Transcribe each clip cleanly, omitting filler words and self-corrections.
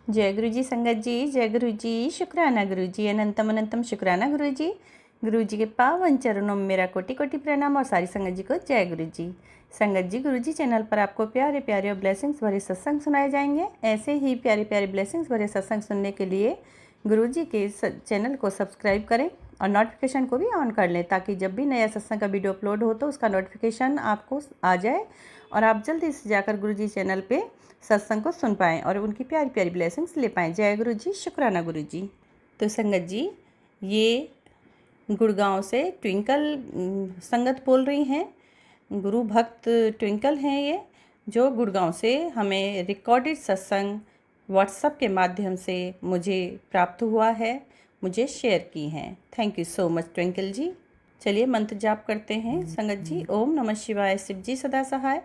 जय गुरु जी संगत जी, जय गुरु जी, शुक्राना गुरु जी, अनंतम अनंतम शुक्राना गुरु जी। गुरु जी के पावन चरणों में मेरा कोटि कोटि प्रणाम और सारी संगत जी को जय गुरु जी। संगत जी, गुरु जी चैनल पर आपको प्यारे प्यारे और ब्लेसिंग्स भरे सत्संग सुनाए जाएंगे। ऐसे ही प्यारे प्यारे ब्लेसिंग्स भरे सत्संग सुनने के लिए गुरु जी के चैनल को सब्सक्राइब करें और नोटिफिकेशन को भी ऑन कर लें, ताकि जब भी नया सत्संग का वीडियो अपलोड हो तो उसका नोटिफिकेशन आपको आ जाए और आप जल्दी से जाकर गुरु जी चैनल पे सत्संग को सुन पाएँ और उनकी प्यारी प्यारी ब्लेसिंग्स ले पाएँ। जय गुरु जी, शुक्राना गुरु जी। तो संगत जी, ये गुड़गांव से ट्विंकल संगत बोल रही हैं। गुरु भक्त ट्विंकल हैं ये, जो गुड़गांव से हमें रिकॉर्डेड सत्संग व्हाट्सएप के माध्यम से मुझे प्राप्त हुआ है, मुझे शेयर की हैं। Thank you so much Twinkle ji. चलिए मंत्र जाप करते हैं संगत जी। ओम नमः शिवाय, शिव जी सदा सहाय।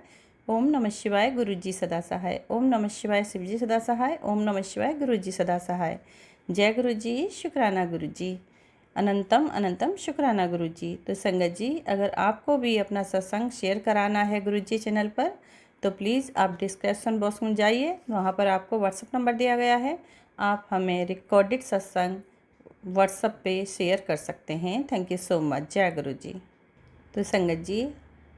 ओम नमः शिवाय, गुरु जी सदा सहाय। ओम नमः शिवाय, शिव जी सदा सहाय। ओम नमः शिवाय, गुरु जी सदा सहाय। जय गुरु जी, शुक्राना गुरु जी, अनंतम अनंतम शुक्राना गुरु जी। तो संगत जी, अगर आपको भी अपना सत्संग शेयर कराना है गुरु जी चैनल पर, तो प्लीज़ आप डिस्क्रिप्शन बॉक्स में जाइए, वहाँ पर आपको व्हाट्सएप नंबर दिया गया है। आप हमें रिकॉर्डेड सत्संग व्हाट्सएप पे शेयर कर सकते हैं। Thank you so much. जय गुरु जी। तो संगत जी,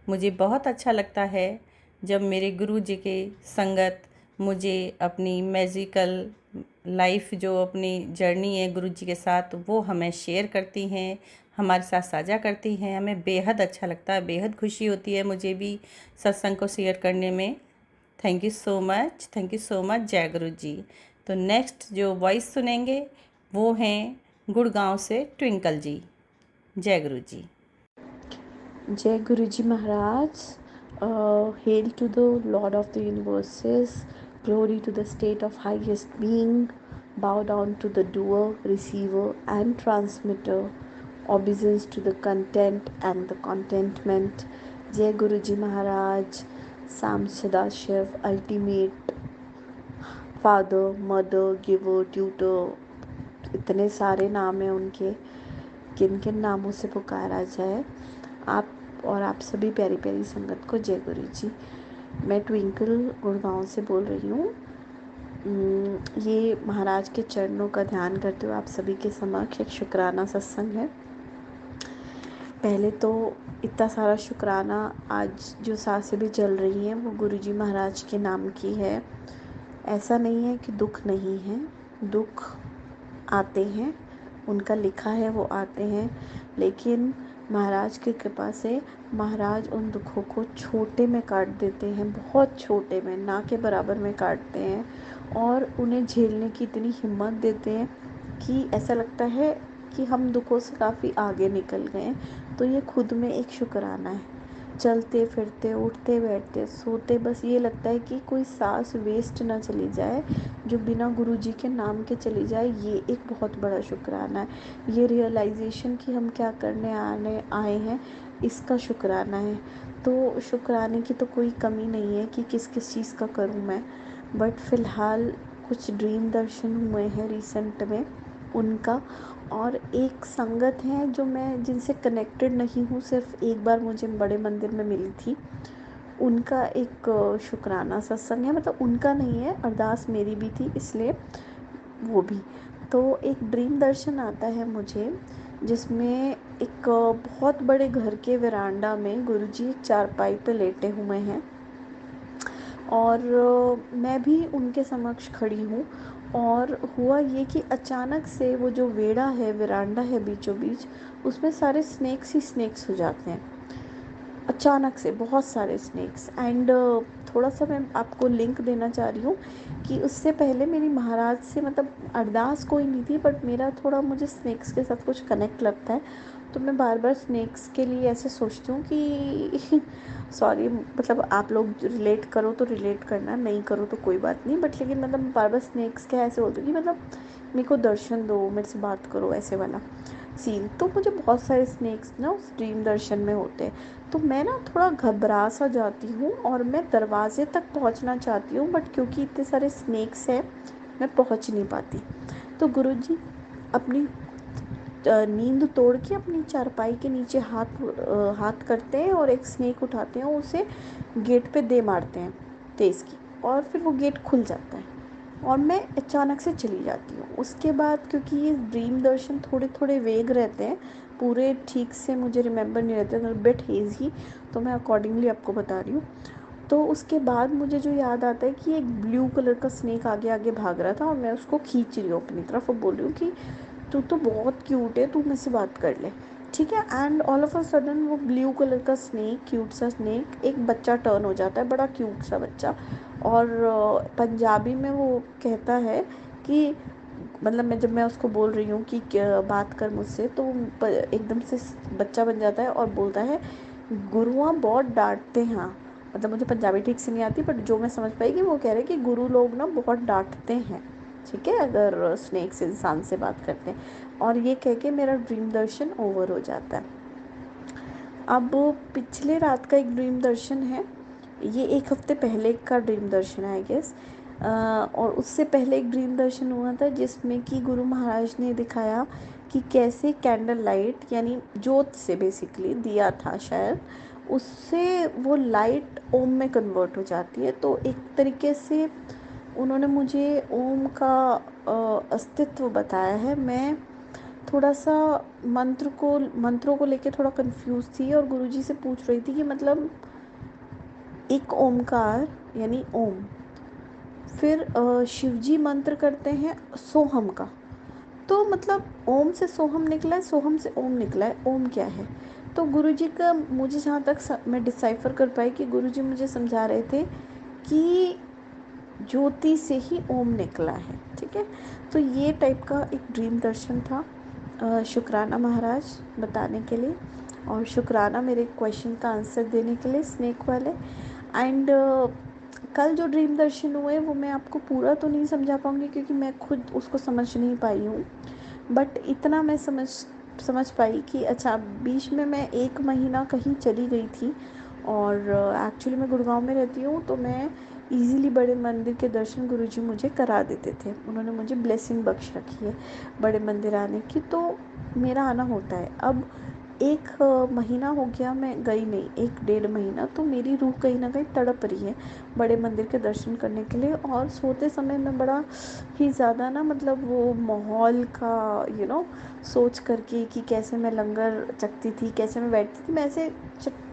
मुझे बहुत अच्छा लगता है जब मेरे गुरु जी के संगत मुझे अपनी मैजिकल लाइफ, जो अपनी जर्नी है गुरु जी के साथ, वो हमें शेयर करती हैं, हमारे साथ साझा करती हैं। हमें बेहद अच्छा लगता है, बेहद खुशी होती है मुझे भी सत्संग को शेयर करने में। Thank you so much, thank you so much. जय गुरु जी। तो नेक्स्ट जो वॉइस सुनेंगे वो हैं गुड़गांव से ट्विंकल जी। जय गुरु जी। Jai Guruji Maharaj, hail to the Lord of the universes, glory to the state of highest being, bow down to the doer, receiver and transmitter, obeisance to the content and the contentment. Jai Guruji Maharaj, Sam Sadashiv, ultimate father, mother, giver, tutor, इतने सारे नाम हैं उनके, किन किन नामों से पुकारा जाए। आप और आप सभी प्यारी प्यारी संगत को जय गुरु जी। मैं ट्विंकल गुड़गांव से बोल रही हूँ। ये महाराज के चरणों का ध्यान करते हुए आप सभी के समक्ष एक शुक्राना सत्संग है। पहले तो इतना सारा शुक्राना आज जो सांसें भी चल रही हैं वो गुरु जी महाराज के नाम की है। ऐसा नहीं है कि दुख नहीं है, दुख आते हैं, उनका लिखा है वो आते हैं, लेकिन महाराज की कृपा से महाराज उन दुखों को छोटे में काट देते हैं, बहुत छोटे में, ना के बराबर में काटते हैं और उन्हें झेलने की इतनी हिम्मत देते हैं कि ऐसा लगता है कि हम दुखों से काफ़ी आगे निकल गए हैं। तो ये खुद में एक शुक्राना है। चलते फिरते, उठते बैठते, सोते, बस ये लगता है कि कोई सांस वेस्ट ना चली जाए, जो बिना गुरु जी के नाम के चली जाए। ये एक बहुत बड़ा शुक्राना है। ये रियलाइजेशन कि हम क्या करने आने आए हैं, इसका शुक्राना है। तो शुक्राने की तो कोई कमी नहीं है कि किस किस चीज़ का करूँ मैं, बट फ़िलहाल कुछ ड्रीम दर्शन हुए हैं रिसेंट में उनका, और एक संगत है जो मैं जिनसे कनेक्टेड नहीं हूँ, सिर्फ एक बार मुझे बड़े मंदिर में मिली थी, उनका एक शुक्राना सत्संग है। मतलब उनका नहीं है, अरदास मेरी भी थी, इसलिए वो भी। तो एक ड्रीम दर्शन आता है मुझे, जिसमें एक बहुत बड़े घर के वरांडा में गुरुजी एक चारपाई पे लेटे हुए हैं और मैं भी उनके समक्ष खड़ी हूँ। और हुआ ये कि अचानक से वो जो वेड़ा है, वरांडा है बीचों बीच, उसमें सारे स्नेक्स ही स्नेक्स हो जाते हैं। अचानक से बहुत सारे स्नेक्स। एंड थोड़ा सा मैं आपको लिंक देना चाह रही हूँ कि उससे पहले मेरी महाराज से मतलब अरदास कोई नहीं थी, बट मेरा थोड़ा, मुझे स्नेक्स के साथ कुछ कनेक्ट लगता है, तो मैं बार बार स्नेक्स के लिए ऐसे सोचती हूँ कि सॉरी, मतलब आप लोग रिलेट करो तो रिलेट करना, नहीं करो तो कोई बात नहीं, बट लेकिन मतलब बार बार स्नेक्स के ऐसे होते कि मतलब मेरे को दर्शन दो, मेरे से बात करो, ऐसे वाला सीन। तो मुझे बहुत सारे स्नेक्स ना उस ड्रीम दर्शन में होते हैं, तो मैं ना थोड़ा घबरा सा जाती हूँ और मैं दरवाजे तक पहुँचना चाहती हूँ, बट क्योंकि इतने सारे स्नेक्स हैं मैं पहुँच नहीं पाती। तो गुरुजी अपनी नींद तोड़ के अपनी चारपाई के नीचे हाथ करते हैं और एक स्नेक उठाते हैं, उसे गेट पे दे मारते हैं तेज़ की, और फिर वो गेट खुल जाता है। और मैं अचानक से चली जाती हूँ। उसके बाद क्योंकि ये ड्रीम दर्शन थोड़े थोड़े वेग रहते हैं, पूरे ठीक से मुझे रिमेंबर नहीं रहते, बिट हेज़ी, तो मैं अकॉर्डिंगली आपको बता रही हूँ। तो उसके बाद मुझे जो याद आता है कि एक ब्लू कलर का स्नेक आगे आगे भाग रहा था और मैं उसको खींच रही हूँ अपनी तरफ और बोल रही हूँ कि तू तो बहुत क्यूट है, तू मुझसे बात कर ले, ठीक है। And all of a sudden वो ब्लू कलर का स्नेक, क्यूट सा स्नेक, एक बच्चा टर्न हो जाता है, बड़ा क्यूट सा बच्चा। और पंजाबी में वो कहता है कि मतलब मैं जब मैं उसको बोल रही हूँ कि बात कर मुझसे, तो एकदम से बच्चा बन जाता है और बोलता है गुरुआं बहुत डांटते हैं। मतलब मुझे पंजाबी ठीक से नहीं आती, बट जो मैं समझ पाई कि वो कह रहे हैं कि गुरु लोग ना बहुत डांटते हैं, ठीक है, अगर स्नेक से इंसान से बात करते हैं। और ये कह के मेरा ड्रीम दर्शन ओवर हो जाता है। अब पिछले रात का एक ड्रीम दर्शन है, ये एक हफ्ते पहले का ड्रीम दर्शन है आई गेस। और उससे पहले एक ड्रीम दर्शन हुआ था जिसमें कि गुरु महाराज ने दिखाया कि कैसे कैंडल लाइट, यानी जोत से बेसिकली दिया था शायद, उससे वो लाइट ओम में कन्वर्ट हो जाती है। तो एक तरीके से उन्होंने मुझे ओम का अस्तित्व बताया है। मैं थोड़ा सा मंत्रों को लेके थोड़ा कंफ्यूज थी और गुरुजी से पूछ रही थी कि मतलब एक ओमकार यानी ओम, फिर शिवजी मंत्र करते हैं सोहम का, तो मतलब ओम से सोहम निकला है, सोहम से ओम निकला है, ओम क्या है? तो गुरुजी का मुझे जहाँ तक मैं डिसाइफर कर पाई कि गुरुजी मुझे समझा रहे थे कि ज्योति से ही ओम निकला है, ठीक है। तो ये टाइप का एक ड्रीम दर्शन था। शुक्राना महाराज बताने के लिए, और शुक्राना मेरे क्वेश्चन का आंसर देने के लिए स्नेक वाले। एंड कल जो ड्रीम दर्शन हुए वो मैं आपको पूरा तो नहीं समझा पाऊँगी क्योंकि मैं खुद उसको समझ नहीं पाई हूँ, बट इतना मैं समझ पाई कि अच्छा, बीच में मैं 1 महीना कहीं चली गई थी और एक्चुअली मैं गुड़गांव में रहती हूँ, तो मैं इजीली बड़े मंदिर के दर्शन गुरुजी मुझे करा देते थे। उन्होंने मुझे ब्लेसिंग बख्श रखी है बड़े मंदिर आने की, तो मेरा आना होता है। अब 1 महीना हो गया मैं गई नहीं, 1 डेढ़ महीना, तो मेरी रूह कहीं ना कहीं तड़प रही है बड़े मंदिर के दर्शन करने के लिए। और सोते समय मैं बड़ा ही ज़्यादा ना, मतलब वो माहौल का सोच करके कि कैसे मैं लंगर चखती थी, कैसे मैं बैठती थी, मैं ऐसे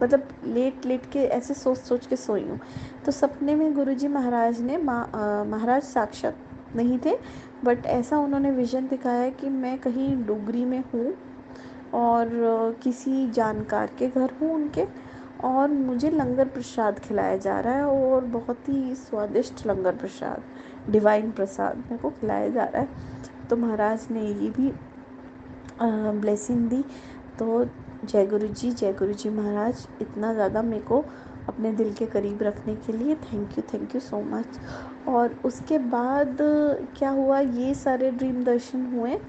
मतलब लेट लेट के ऐसे सोच सोच के सोई हूँ। तो सपने में गुरुजी महाराज ने महाराज साक्षात नहीं थे, बट ऐसा उन्होंने विज़न दिखाया कि मैं कहीं डोगरी में हूँ और किसी जानकार के घर हूँ उनके, और मुझे लंगर प्रसाद खिलाया जा रहा है और बहुत ही स्वादिष्ट लंगर प्रसाद, डिवाइन प्रसाद मेरे को खिलाया जा रहा है। तो महाराज ने ये भी ब्लेसिंग दी। तो जय गुरु जी महाराज, इतना ज़्यादा मेरे को अपने दिल के करीब रखने के लिए थैंक यू सो मच। और उसके बाद क्या हुआ, ये सारे ड्रीम दर्शन हुए।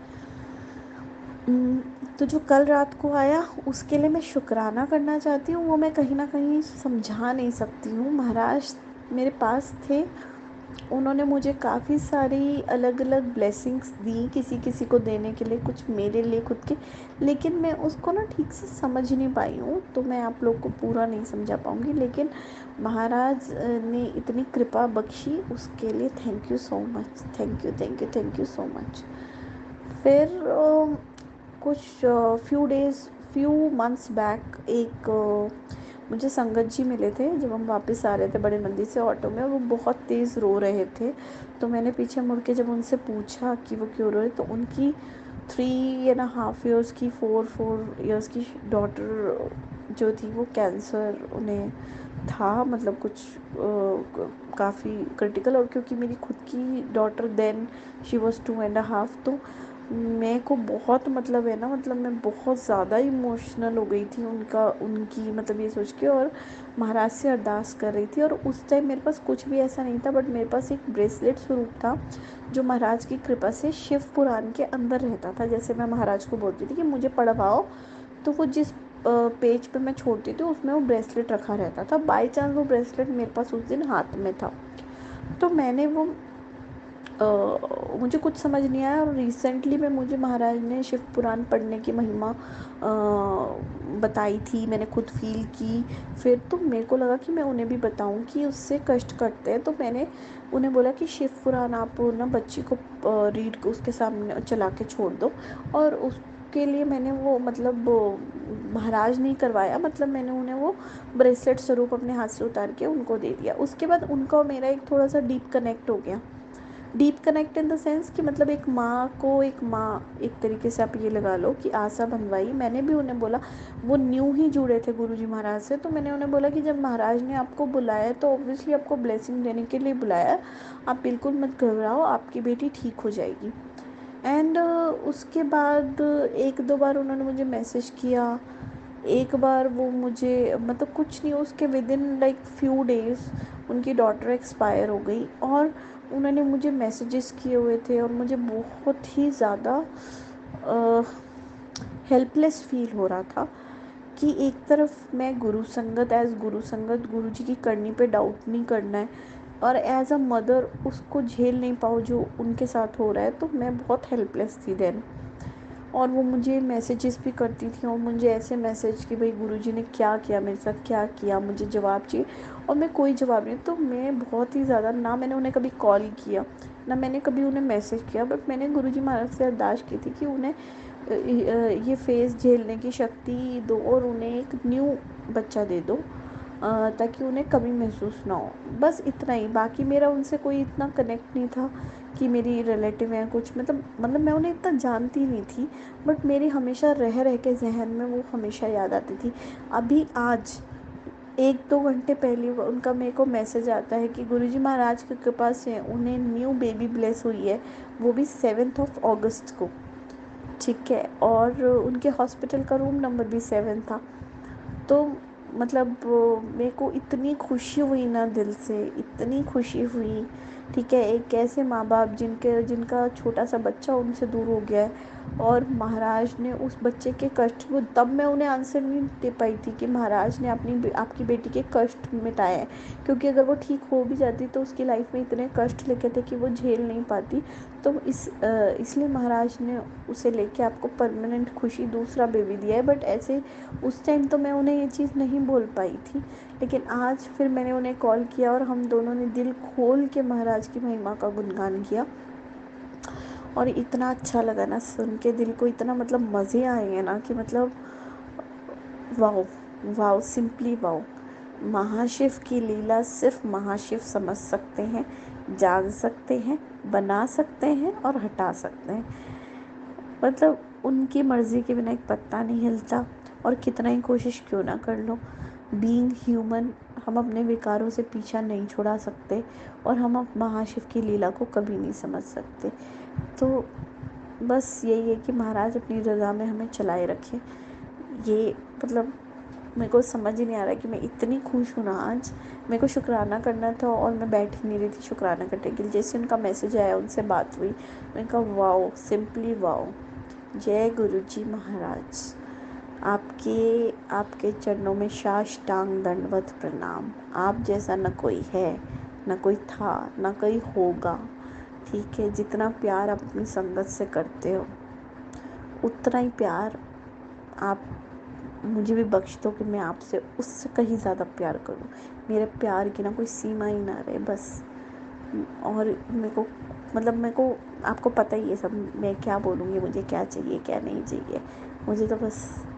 तो जो कल रात को आया उसके लिए मैं शुक्राना करना चाहती हूँ, वो मैं कहीं ना कहीं समझा नहीं सकती हूँ। महाराज मेरे पास थे, उन्होंने मुझे काफ़ी सारी अलग अलग ब्लेसिंग्स दी, किसी किसी को देने के लिए, कुछ मेरे लिए खुद के, लेकिन मैं उसको ना ठीक से समझ नहीं पाई हूँ, तो मैं आप लोग को पूरा नहीं समझा पाऊँगी। लेकिन महाराज ने इतनी कृपा बख्शी, उसके लिए thank you so much, thank you so much. फिर कुछ फ्यू मंथ्स बैक एक मुझे संगत जी मिले थे जब हम वापस आ रहे थे बड़े मंदिर से ऑटो में, और वो बहुत तेज़ रो रहे थे। तो मैंने पीछे मुड़ के जब उनसे पूछा कि वो क्यों रो रहे, तो उनकी 3.5 ईयर्स की 4 ईयर्स की डॉटर जो थी वो कैंसर उन्हें था, मतलब कुछ काफ़ी क्रिटिकल। और क्योंकि मेरी खुद की डॉटर देन शी वॉज़ 2.5, तो मेरे को बहुत मतलब है ना, मतलब मैं बहुत ज़्यादा इमोशनल हो गई थी उनकी मतलब ये सोच के, और महाराज से अरदास कर रही थी। और उस टाइम मेरे पास कुछ भी ऐसा नहीं था, बट मेरे पास एक ब्रेसलेट स्वरूप था जो महाराज की कृपा से शिव पुराण के अंदर रहता था। जैसे मैं महाराज को बोलती थी कि मुझे पढ़वाओ, तो वो जिस पेज पे मैं छोड़ती थी उसमें वो ब्रेसलेट रखा रहता था। बाई चांस वो ब्रेसलेट मेरे पास उस दिन हाथ में था, तो मैंने वो मुझे कुछ समझ नहीं आया। और रिसेंटली में मुझे महाराज ने शिव पुराण पढ़ने की महिमा बताई थी, मैंने खुद फील की। फिर तो मेरे को लगा कि मैं उन्हें भी बताऊं कि उससे कष्ट करते हैं। तो मैंने उन्हें बोला कि शिव पुराण आप ना बच्ची को रीड उसके सामने चला के छोड़ दो। और उसके लिए मैंने वो मतलब महाराज नहीं करवाया, मतलब मैंने उन्हें वो ब्रेसलेट स्वरूप अपने हाथ से उतार के उनको दे दिया। उसके बाद उनका और मेरा एक थोड़ा सा डीप कनेक्ट हो गया। Deep connect in the sense कि मतलब एक माँ को एक माँ, एक तरीके से आप ये लगा लो कि आशा बंधवाई। मैंने भी उन्हें बोला, वो न्यू ही जुड़े थे गुरुजी महाराज से, तो मैंने उन्हें बोला कि जब महाराज ने आपको बुलाया तो ऑब्वियसली आपको ब्लेसिंग देने के लिए बुलाया, आप बिल्कुल मत घबराओ, आपकी बेटी ठीक हो जाएगी। एंड उसके बाद एक दो बार उन्होंने मुझे मैसेज किया। एक बार वो मुझे मतलब कुछ नहीं, उसके with in like few days उनकी डॉटर एक्सपायर हो गई। और उन्होंने मुझे मैसेजेस किए हुए थे और मुझे बहुत ही ज़्यादा हेल्पलेस फील हो रहा था कि एक तरफ मैं गुरु संगत गुरु जी की करनी पे डाउट नहीं करना है, और एज अ मदर उसको झेल नहीं पाऊँ जो उनके साथ हो रहा है। तो मैं बहुत हेल्पलेस थी देन। और वो मुझे मैसेजेस भी करती थी और मुझे ऐसे मैसेज कि भाई गुरुजी ने क्या किया मेरे साथ, क्या किया, मुझे जवाब चाहिए। और मैं कोई जवाब नहीं, तो मैं बहुत ही ज़्यादा, ना मैंने उन्हें कभी कॉल किया, ना मैंने कभी उन्हें मैसेज किया, बट मैंने गुरुजी महाराज से अरदास की थी कि उन्हें ये फेज़ झेलने की शक्ति दो और उन्हें एक न्यू बच्चा दे दो, ताकि उन्हें कभी महसूस ना हो। बस इतना ही, बाकी मेरा उनसे कोई इतना कनेक्ट नहीं था कि मेरी रिलेटिव हैं कुछ, मतलब मैं उन्हें इतना जानती नहीं थी, बट मेरी हमेशा रह रह के जहन में वो हमेशा याद आती थी। अभी आज 1-2 घंटे पहले उनका मेरे को मैसेज आता है कि गुरुजी महाराज की कृपा से उन्हें न्यू बेबी ब्लेस हुई है, वो भी 7 अगस्त को, ठीक है। और उनके हॉस्पिटल का रूम नंबर भी 7 था। तो मतलब मेरे को इतनी खुशी हुई ना, दिल से इतनी खुशी हुई, ठीक है। एक ऐसे माँ बाप जिनका छोटा सा बच्चा उनसे दूर हो गया है, और महाराज ने उस बच्चे के कष्ट को, तब मैं उन्हें आंसर नहीं दे पाई थी कि महाराज ने आपकी बेटी के कष्ट मिटाए हैं, क्योंकि अगर वो ठीक हो भी जाती तो उसकी लाइफ में इतने कष्ट लिखे थे कि वो झेल नहीं पाती। तो इसलिए महाराज ने उसे लेके आपको परमानेंट खुशी दूसरा बेबी दिया है। बट ऐसे उस टाइम तो मैं उन्हें ये चीज़ नहीं बोल पाई थी, लेकिन आज फिर मैंने उन्हें कॉल किया और हम दोनों ने दिल खोल के महाराज की महिमा का गुणगान किया। और इतना अच्छा लगा ना सुन के, दिल को इतना मतलब मज़े आए हैं ना कि मतलब वाओ, वाओ, सिंपली वाओ। महाशिव की लीला सिर्फ महाशिव समझ सकते हैं, जान सकते हैं, बना सकते हैं और हटा सकते हैं। मतलब उनकी मर्ज़ी के बिना एक पत्ता नहीं हिलता, और कितना ही कोशिश क्यों ना कर लो, बीइंग ह्यूमन हम अपने विकारों से पीछा नहीं छुड़ा सकते, और हम अब महाशिव की लीला को कभी नहीं समझ सकते। तो बस यही है कि महाराज अपनी रज़ा में हमें चलाए रखें। ये मतलब मेरे को समझ ही नहीं आ रहा कि मैं इतनी खुश हूँ ना आज। मेरे को शुक्राना करना था और मैं बैठ ही नहीं रही थी शुक्राना करने के लिए। जैसे उनका मैसेज आया, उनसे बात हुई, मैंने कहा वाओ, सिंपली वाओ। जय गुरुजी महाराज। आपके चरणों में साष्टांग दंडवत प्रणाम। आप जैसा न कोई है, न कोई था, न कोई होगा, ठीक है। जितना प्यार आप अपनी संगत से करते हो, उतना ही प्यार आप मुझे भी बख्श दो कि मैं आपसे उससे कहीं ज़्यादा प्यार करूं। मेरे प्यार की ना कोई सीमा ही ना रहे बस। और मेरे को आपको पता ही है सब, मैं क्या बोलूँगी, मुझे क्या चाहिए क्या नहीं चाहिए। मुझे तो बस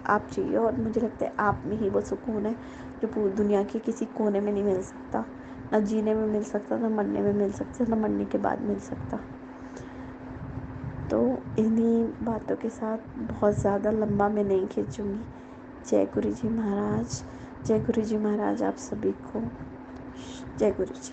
आप चाहिए, और मुझे लगता है आप में ही वो सुकून है जो पूरी दुनिया के किसी कोने में नहीं मिल सकता। ना जीने में मिल सकता, ना मरने में मिल सकता, ना मरने के बाद मिल सकता। तो इन्हीं बातों के साथ बहुत ज़्यादा लंबा मैं नहीं खींचूँगी। जय गुरु जी महाराज, जय गुरु जी महाराज। आप सभी को जय गुरु जी।